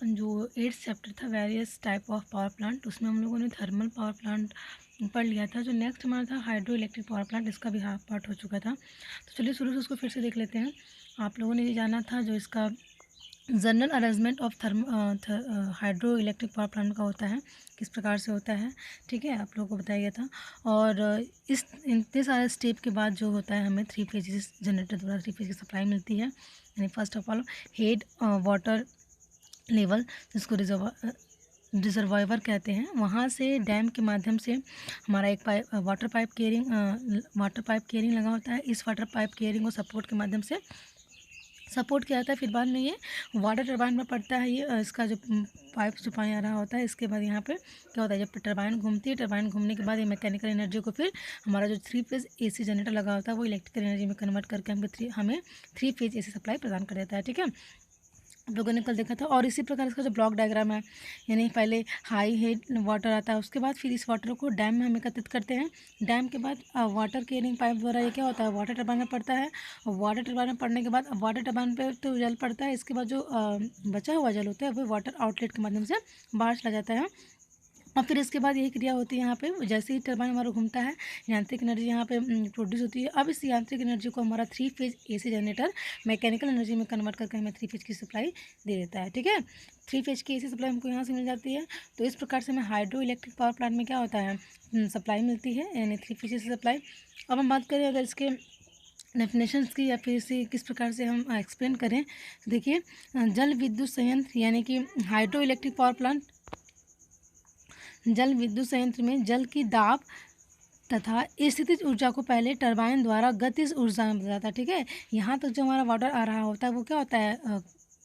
जो 8th chapter था various type of power plant, उसमें हम लोगों ने थर्मल पावर प्लांट पढ़ लिया था। जो नेक्स्ट हमारा था हाइड्रो इलेक्ट्रिक पावर प्लांट, इसका भी हाफ पार्ट हो चुका था। तो चलिए शुरू से उसको फिर से देख लेते हैं। आप लोगों ने ये जाना था जो इसका general arrangement of hydro electric power plant का होता है, किस प्रकार से होता है, ठीक है, आप लोगों को बताया गया था। और इस इतने सारे स्टेप के बाद जो होता है हमें 3 फेजेस जनरेटर द्वारा 3 फेज की सप्लाई मिलती है। यानी first of all head water level, जिसको रिजर्वायर कहते हैं, वहाँ से डैम के माध्यम से हमारा एक वाटर पाइप केयरिंग लगा होता है। इस वाटर पाइप केयरिंग को सपोर्ट के माध्यम से सपोर्ट किया जाता है। फिर बाद में ये वाटर टरबाइन में पड़ता है। ये इसका जो पाइप जो पानी आ रहा होता है, इसके बाद यहाँ पे क्या होता है, जब टरबाइन घूमती है, टरबाइन घूमने के बाद ये मैकेनिकल एनर्जी को फिर हमारा जो 3 फेज AC जनरेटर लगा होता है वो इलेक्ट्रिकल एनर्जी में कन्वर्ट करके हमें 3 फेज AC सप्लाई प्रदान कर देता है, ठीक है। आप लोगों ने कल देखा था। और इसी प्रकार इसका जो ब्लॉक डायग्राम है, यानी पहले हाई हेड वाटर आता है, उसके बाद फिर इस वाटर को डैम में हम एकत्रित करते हैं। डैम के बाद वाटर केयरिंग पाइप द्वारा ये क्या होता है, वाटर टरबाइन में पड़ता है। और वाटर टरबाइन में पड़ने के बाद वाटर टरबाइन पे तो जल पड़ता है, इसके बाद जो बचा हुआ जल होता है वो वाटर आउटलेट के माध्यम से बाहर चला जाता है। और फिर इसके बाद यही क्रिया होती है यहाँ पे, जैसे ही टरबाइन हमारा घूमता है, यांत्रिक एनर्जी यहाँ पे प्रोड्यूस होती है। अब इस यांत्रिक एनर्जी को हमारा 3 phase AC generator mechanical energy में कन्वर्ट करके हमें 3 फेज की सप्लाई दे देता है, ठीक है। 3 फेज की AC सप्लाई हमको यहाँ से मिल जाती है। तो इस प्रकार से हमें हाइड्रो इलेक्ट्रिक पावर प्लांट में क्या होता है, सप्लाई मिलती है, यानी 3 फेज की सप्लाई। अब हम बात करें अगर इसके डेफिनेशंस की, या फिर इसे किस प्रकार से हम एक्सप्लेन करें, देखिए जल विद्युत संयंत्र यानी कि हाइड्रो इलेक्ट्रिक पावर प्लांट, जल विद्युत संयंत्र में जल की दाब तथा स्थितिज ऊर्जा को पहले टरबाइन द्वारा गतिज ऊर्जा में बदला जाता है, ठीक है। यहाँ तक जो हमारा वाटर आ रहा होता है वो क्या होता है,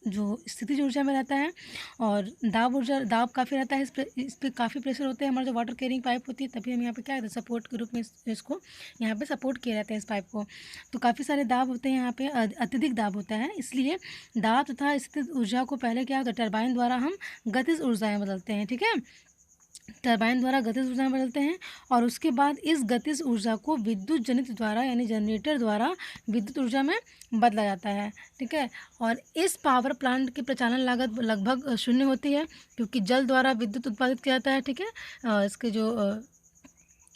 जो स्थितिज ऊर्जा में रहता है। और दाब काफ़ी रहता है, इस पर काफ़ी प्रेशर होते हैं, हमारा जो वाटर कैरिंग पाइप होती है, तभी हम यहाँ पे क्या करते हैं, सपोर्ट के रूप में इसको यहाँ पे सपोर्ट किए रहते हैं इस पाइप को। तो काफ़ी सारे दाब होते हैं यहाँ पे, अत्यधिक दाब होता है, इसलिए दाब तथा स्थितिज ऊर्जा को पहले क्या होता है, टरबाइन द्वारा हम गतिज ऊर्जा में बदलते हैं, ठीक है। टरबाइन द्वारा गतिज ऊर्जा में बदलते हैं। और उसके बाद इस गतिज ऊर्जा को विद्युत जनित द्वारा यानी जनरेटर द्वारा विद्युत ऊर्जा में बदला जाता है, ठीक है। और इस पावर प्लांट की प्रचालन लागत लगभग शून्य होती है, क्योंकि जल द्वारा विद्युत उत्पादित किया जाता है, ठीक है। इसके जो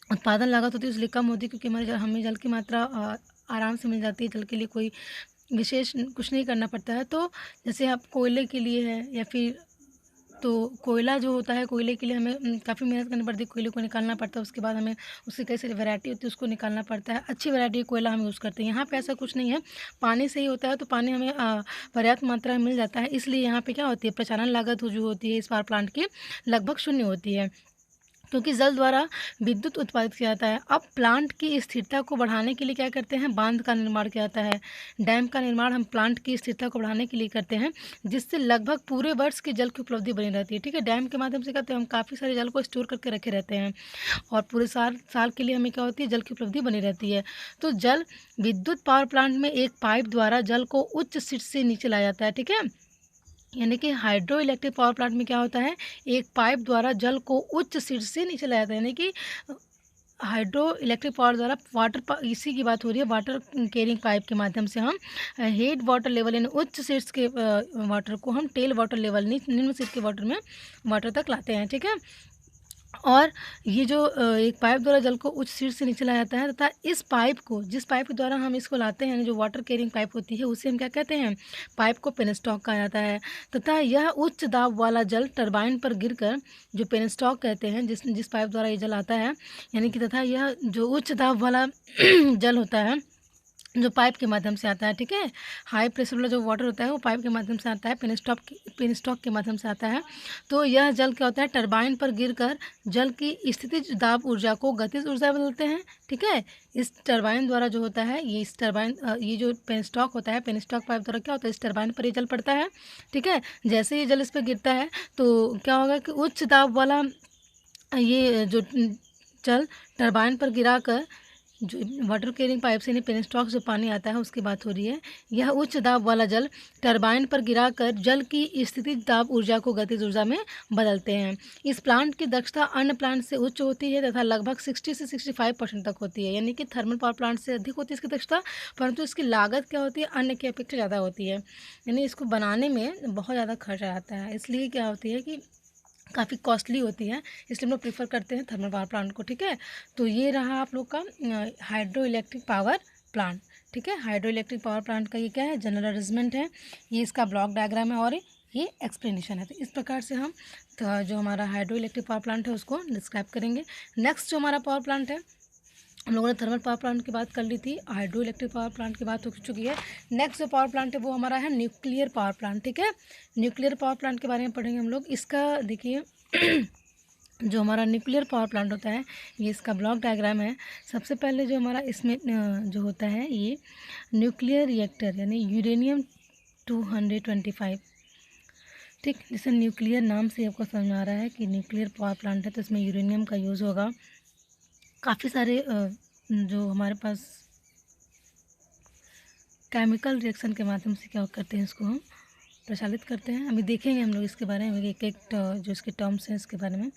उत्पादन लागत होती है इसलिए कम होती है, क्योंकि हमें जल की मात्रा आराम से मिल जाती है। जल के लिए कोई विशेष कुछ नहीं करना पड़ता है। तो जैसे आप कोयले के लिए है, या फिर तो कोयला जो होता है, कोयले के लिए हमें काफ़ी मेहनत करनी पड़ती है, कोयले को निकालना पड़ता है, उसके बाद हमें उसकी कई सारी वैरायटी होती है, उसको निकालना पड़ता है, अच्छी वैरायटी का कोयला हम यूज़ करते हैं। यहाँ पे ऐसा कुछ नहीं है, पानी से ही होता है, तो पानी हमें पर्याप्त मात्रा में मिल जाता है, इसलिए यहाँ पे क्या होती है, प्रचालन लागत जो होती है इस पावर प्लांट की लगभग शून्य होती है, क्योंकि जल द्वारा विद्युत उत्पादित किया जाता है। अब प्लांट की स्थिरता को बढ़ाने के लिए क्या करते हैं, बांध का निर्माण किया जाता है। डैम का निर्माण हम प्लांट की स्थिरता को बढ़ाने के लिए करते हैं, जिससे लगभग पूरे वर्ष के जल की उपलब्धि बनी रहती है, ठीक है। डैम के माध्यम से कहते हैं हम काफ़ी सारे जल को स्टोर करके रखे रहते हैं, और पूरे साल के लिए हमें क्या होती है, जल की उपलब्धि बनी रहती है। तो जल विद्युत पावर प्लांट में एक पाइप द्वारा जल को उच्च शीर्ष से नीचे लाया जाता है, ठीक है। यानी कि हाइड्रो इलेक्ट्रिक पावर प्लांट में क्या होता है, एक पाइप द्वारा जल को उच्च शीर्ष से नीचे लाया जाता है। यानी कि हाइड्रो इलेक्ट्रिक पावर द्वारा इसी की बात हो रही है, वाटर कैरिंग पाइप के माध्यम से हम हेड वाटर लेवल यानी उच्च शीर्ष के वाटर को हम टेल वाटर लेवल निम्न शीर्ष के वाटर तक लाते हैं, ठीक है। और ये जो एक पाइप द्वारा जल को उच्च शीर्ष से नीचे लाया जाता है, तथा इस पाइप को, जिस पाइप के द्वारा हम इसको लाते हैं, यानी जो वाटर कैरिंग पाइप होती है, उसे हम क्या कहते हैं, पाइप को पेनस्टॉक कहा जाता है। तथा यह उच्च दाब वाला जल टरबाइन पर गिरकर, जो पेनस्टॉक कहते हैं, जिस पाइप द्वारा ये जल आता है, यानी कि तथा यह जो उच्च दाब वाला जल होता है जो पाइप के माध्यम से आता है, ठीक है, हाई प्रेशर वाला जो वाटर होता है वो पाइप के माध्यम से आता है, पेनस्टॉक के माध्यम से आता है। तो यह जल क्या होता है, टरबाइन पर गिरकर जल की स्थितिज दाब ऊर्जा को गतिज ऊर्जा बदलते हैं, ठीक है। इस टरबाइन द्वारा जो होता है, ये जो पेनस्टॉक होता है, पेनस्टॉक पाइप द्वारा क्या होता है, इस टरबाइन पर ये जल पड़ता है, ठीक है। जैसे ये जल इस पर गिरता है तो क्या होगा कि उच्च दाब वाला ये जो जल टरबाइन पर गिरा कर जो वाटर कैरिंग पाइप से यानी पेनस्टॉक जो पानी आता है उसकी बात हो रही है। यह उच्च दाब वाला जल टरबाइन पर गिराकर जल की स्थितिज दाब ऊर्जा को गतिज ऊर्जा में बदलते हैं। इस प्लांट की दक्षता अन्य प्लांट से उच्च होती है तथा लगभग 60 से 65% तक होती है, यानी कि थर्मल पावर प्लांट से अधिक होती है इसकी दक्षता, परंतु इसकी लागत क्या होती है, अन्य की अपेक्षा ज़्यादा होती है, यानी इसको बनाने में बहुत ज़्यादा खर्चा आता है, इसलिए क्या होती है कि काफ़ी कॉस्टली होती है, इसलिए हम लोग प्रीफर करते हैं थर्मल पावर प्लांट को। ठीक है, तो ये रहा आप लोग का हाइड्रो इलेक्ट्रिक पावर प्लांट। ठीक है, हाइड्रो इलेक्ट्रिक पावर प्लांट का ये क्या है, जनरल अरेंजमेंट है, ये इसका ब्लॉक डायग्राम है और ये एक्सप्लेनेशन है। तो इस प्रकार से हम जो हमारा हाइड्रो इलेक्ट्रिक पावर प्लांट है उसको डिस्क्राइब करेंगे। नेक्स्ट जो हमारा पावर प्लांट है, हम लोगों ने थर्मल पावर प्लांट की बात कर ली थी, हाइड्रो इलेक्ट्रिक पावर प्लांट की बात हो चुकी है। नेक्स्ट जो पावर प्लांट है वो हमारा है न्यूक्लियर पावर प्लांट। ठीक है, न्यूक्लियर पावर प्लांट के बारे में पढ़ेंगे हम लोग। इसका देखिए जो हमारा न्यूक्लियर पावर प्लांट होता है, ये इसका ब्लॉक डायग्राम है। सबसे पहले जो हमारा इसमें जो होता है ये न्यूक्लियर रिएक्टर यानी यूरेनियम 225। ठीक, जैसे न्यूक्लियर नाम से आपको समझ में आ रहा है कि न्यूक्लियर पावर प्लांट है तो इसमें यूरेनियम का यूज़ होगा। काफ़ी सारे जो हमारे पास केमिकल रिएक्शन के माध्यम से क्या करते हैं, इसको हम प्रचालित करते हैं। अभी देखेंगे हम लोग इसके बारे में एक एक जो इसके टर्म्स हैं इसके बारे में।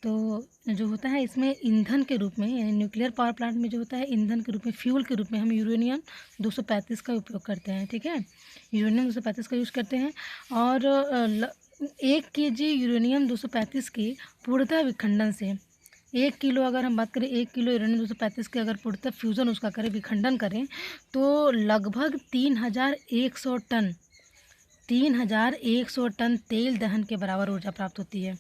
तो जो होता है इसमें ईंधन के रूप में, यानी न्यूक्लियर पावर प्लांट में जो होता है ईंधन के रूप में, फ्यूल के रूप में हम यूरेनियम 235 का उपयोग करते हैं। ठीक है, यूरेनियम 235 का यूज़ करते हैं और 1 kg यूरेनियम 235 की पूर्णतः विखंडन से 1 किलो, अगर हम बात करें 1 किलो यूरेनियम 235 के अगर पूर्णतः फ्यूज़न उसका करें, विखंडन करें, तो लगभग 3100 टन 3100 टन तेल दहन के बराबर ऊर्जा प्राप्त होती है।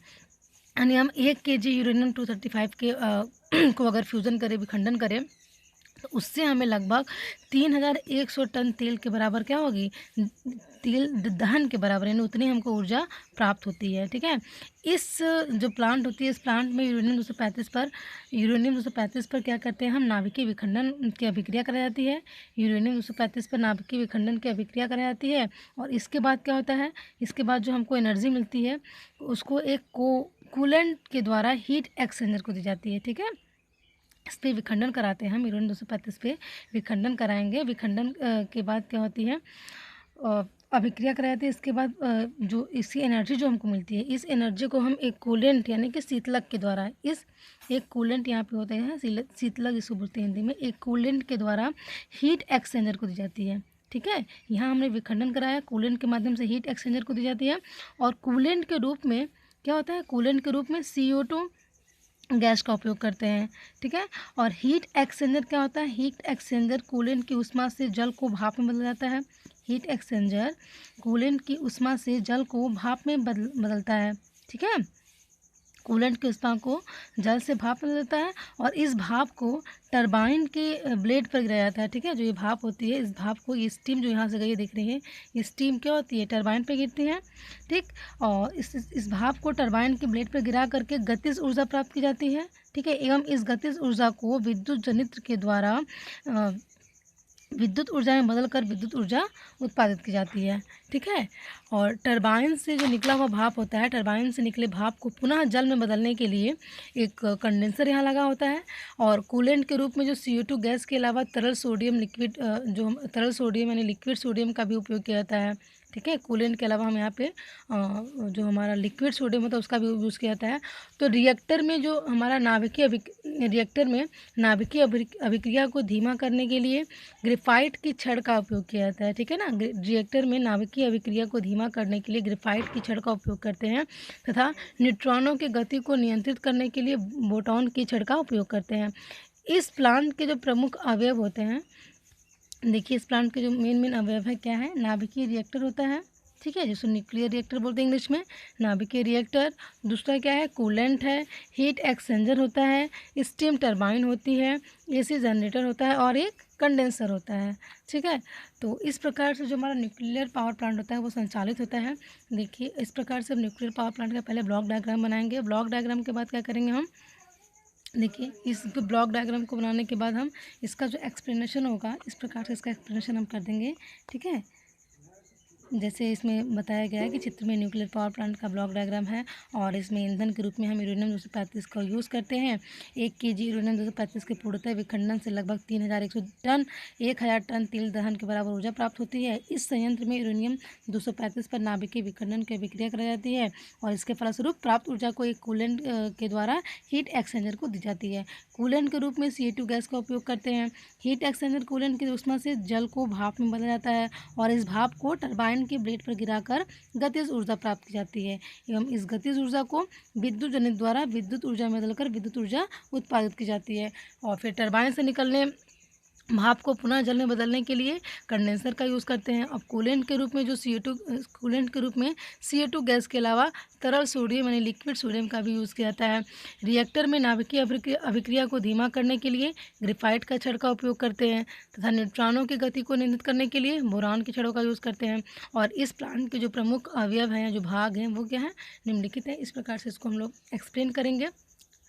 यानी हम 1 kg यूरेनियम 235 के को अगर फ्यूज़न करें, विखंडन करें, तो उससे हमें लगभग 3100 टन तेल के बराबर क्या होगी, तेल दहन के बराबर, यानी उतनी हमको ऊर्जा प्राप्त होती है। ठीक है, इस जो प्लांट होती है, इस प्लांट में यूरेनियम 235 पर क्या करते हैं हम, नाभिकीय विखंडन की अभिक्रिया कराई जाती है। यूरेनियम 235 पर नाभिकीय विखंडन की अभिक्रिया कराई जाती है और इसके बाद क्या होता है, इसके बाद जो हमको एनर्जी मिलती है उसको एक कूलेंट के द्वारा हीट एक्सचेंजर को दी जाती है। ठीक है, इस पर विखंडन कराते हैं हम, यूरेनियम 235 पे विखंडन कराएंगे। विखंडन के बाद क्या होती है, अभिक्रिया कराई जाती है। इसके बाद जो इसकी एनर्जी जो हमको मिलती है, इस एनर्जी को हम एक कूलेंट यानी कि शीतलक के द्वारा, एक कूलेंट यहाँ पे होते हैं, शीतलक इसको बोलते हैं हिंदी में, एक कूलेंट के द्वारा हीट एक्सचेंजर को दी जाती है। ठीक है, यहाँ हमने विखंडन कराया, कूलेंट के माध्यम से हीट एक्सचेंजर को दी जाती है और कूलेंट के रूप में क्या होता है, कूलेंट के रूप में CO2 गैस का उपयोग करते हैं। ठीक है, और हीट एक्सचेंजर क्या होता है, हीट एक्सचेंजर कूलेंट की ऊष्मा से जल को भाप में बदल जाता है। हीट एक्सचेंजर कूलेंट की ऊष्मा से जल को भाप में बदलता है। ठीक है, कूलेंट की ऊष्मा को जल से भाप में बदलता है और इस भाप को टरबाइन के ब्लेड पर गिराया जाता है। ठीक है, जो ये भाप होती है, इस भाप को, ये स्टीम जो यहाँ से गई दिख रही है, ये स्टीम क्या होती है, टरबाइन पे गिरती है। ठीक, और इस भाप को टरबाइन के ब्लेड पर गिरा करके गतिज ऊर्जा प्राप्त की जाती है। ठीक है, एवं इस गतिज ऊर्जा को विद्युत जनित्र के द्वारा विद्युत ऊर्जा में बदलकर विद्युत ऊर्जा उत्पादित की जाती है। ठीक है, और टरबाइन से जो निकला हुआ भाप होता है, टरबाइन से निकले भाप को पुनः जल में बदलने के लिए एक कंडेंसर यहाँ लगा होता है और कूलेंट के रूप में जो CO2 गैस के अलावा तरल सोडियम लिक्विड जो तरल सोडियम यानी लिक्विड सोडियम का भी उपयोग किया जाता है। ठीक है, कूलेंट के अलावा हम यहाँ पे जो हमारा लिक्विड सोडियम होता है उसका भी यूज़ किया जाता है। तो रिएक्टर में जो हमारा रिएक्टर में नाभिकीय अभिक्रिया को धीमा करने के लिए ग्रेफाइट की छड़ का उपयोग किया जाता है। ठीक है ना, रिएक्टर में नाभिकीय अभिक्रिया को धीमा करने के लिए ग्रेफाइट की छड़ का उपयोग करते हैं तथा न्यूट्रॉनों की गति को नियंत्रित करने के लिए बोटॉन की छड़ का उपयोग करते हैं। इस प्लांट के जो प्रमुख अवयव होते हैं, देखिए इस प्लांट के जो मेन अवयव है क्या है, नाभिकीय रिएक्टर होता है। ठीक है, जिसको न्यूक्लियर रिएक्टर बोलते हैं इंग्लिश में, नाभिकीय रिएक्टर। दूसरा क्या है, कूलेंट है, हीट एक्सचेंजर होता है, स्टीम टरबाइन होती है, AC जनरेटर होता है और एक कंडेंसर होता है। ठीक है, तो इस प्रकार से जो हमारा न्यूक्लियर पावर प्लांट होता है वो संचालित होता है। देखिए इस प्रकार से न्यूक्लियर पावर प्लांट का पहले ब्लॉक डायग्राम बनाएंगे। ब्लॉक डायग्राम के बाद क्या करेंगे हम, देखिए इस ब्लॉक डायग्राम को बनाने के बाद हम इसका जो एक्सप्लेनेशन होगा, इस प्रकार से इसका एक्सप्लेनेशन हम कर देंगे। ठीक है, जैसे इसमें बताया गया है कि चित्र में न्यूक्लियर पावर प्लांट का ब्लॉक डायग्राम है और इसमें ईंधन के रूप में हम यूरेनियम 235 का यूज़ करते हैं। 1 kg यूरेनियम 235 के पूर्णतः विखंडन से लगभग 3100 टन 1000 टन तेल दहन के बराबर ऊर्जा प्राप्त होती है। इस संयंत्र में यूरेनियम 235 पर नाभिकीय विखंडन की अभिक्रिया कराई जाती है और इसके फलस्वरूप प्राप्त ऊर्जा को एक कूलेंट के द्वारा हीट एक्सचेंजर को दी जाती है। कूलेंट के रूप में CO2 गैस का उपयोग करते हैं। हीट एक्सचेंजर कूलेंट की ऊष्मा से जल को भाप में बदला जाता है और इस भाप को टरबाइन के ब्लेड पर गिराकर गतिज ऊर्जा प्राप्त की जाती है एवं इस गतिज ऊर्जा को विद्युत जनित द्वारा विद्युत ऊर्जा में बदलकर विद्युत ऊर्जा उत्पादित की जाती है। और फिर टरबाइन से निकलने भाप को पुनः जल में बदलने के लिए कंडेंसर का यूज़ करते हैं। अब कूलेंट के रूप में जो CO2 गैस के अलावा तरल सोडियम यानी लिक्विड सोडियम का भी यूज़ किया जाता है। रिएक्टर में नाभिकीय अभिक्रिया को धीमा करने के लिए ग्रेफाइट का छड़ का उपयोग करते हैं तथा न्यूट्रॉनों की गति को नियंत्रित करने के लिए बोरान की छड़ों का यूज़ करते हैं। और इस प्लांट के जो प्रमुख अवयव हैं, जो भाग हैं, वो क्या है, निम्नलिखित है। इस प्रकार से इसको हम लोग एक्सप्लेन करेंगे,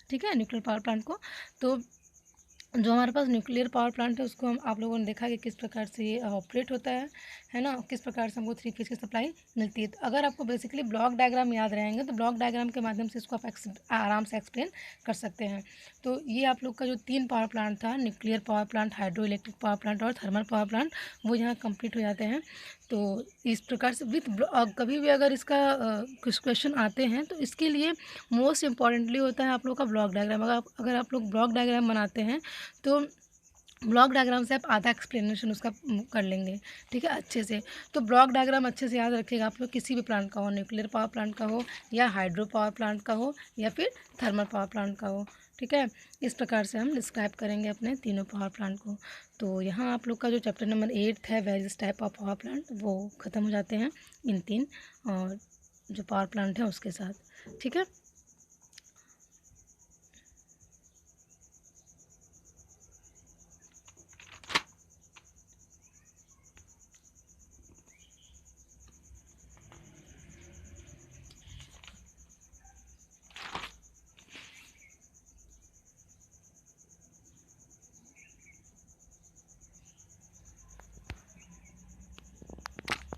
ठीक है, न्यूक्लियर पावर प्लांट को। तो जो हमारे पास न्यूक्लियर पावर प्लांट है उसको हम आप लोगों ने देखा कि किस प्रकार से ये ऑपरेट होता है ना, किस प्रकार से हमको 3 फेज की सप्लाई मिलती है। तो अगर आपको बेसिकली ब्लॉक डायग्राम याद रहेंगे तो ब्लॉक डायग्राम के माध्यम से इसको आप आराम से एक्सप्लेन कर सकते हैं। तो ये आप लोग का जो 3 पावर प्लांट था, nuclear power plant, hydro electric power plant और थर्मल पावर प्लांट, वो यहाँ कंप्लीट हो जाते हैं। तो इस प्रकार से कभी भी अगर इसका कुछ क्वेश्चन आते हैं तो इसके लिए मोस्ट इम्पॉर्टेंटली होता है आप लोग का ब्लॉक डायग्राम। अगर आप लोग ब्लॉक डायग्राम बनाते हैं तो ब्लॉक डायग्राम से आप आधा एक्सप्लेनेशन उसका कर लेंगे, ठीक है, अच्छे से। तो ब्लॉक डायग्राम अच्छे से याद रखिएगा आप लोग, किसी भी प्लांट का हो, न्यूक्लियर पावर प्लांट का हो या हाइड्रो पावर प्लांट का हो या फिर थर्मल पावर प्लांट का हो, ठीक है। इस प्रकार से हम डिस्क्राइब करेंगे अपने तीनों पावर प्लांट को। तो यहाँ आप लोग का जो चैप्टर नंबर 8 है, various type of power plant, वो ख़त्म हो जाते हैं इन 3 और जो पावर प्लांट है उसके साथ, ठीक है।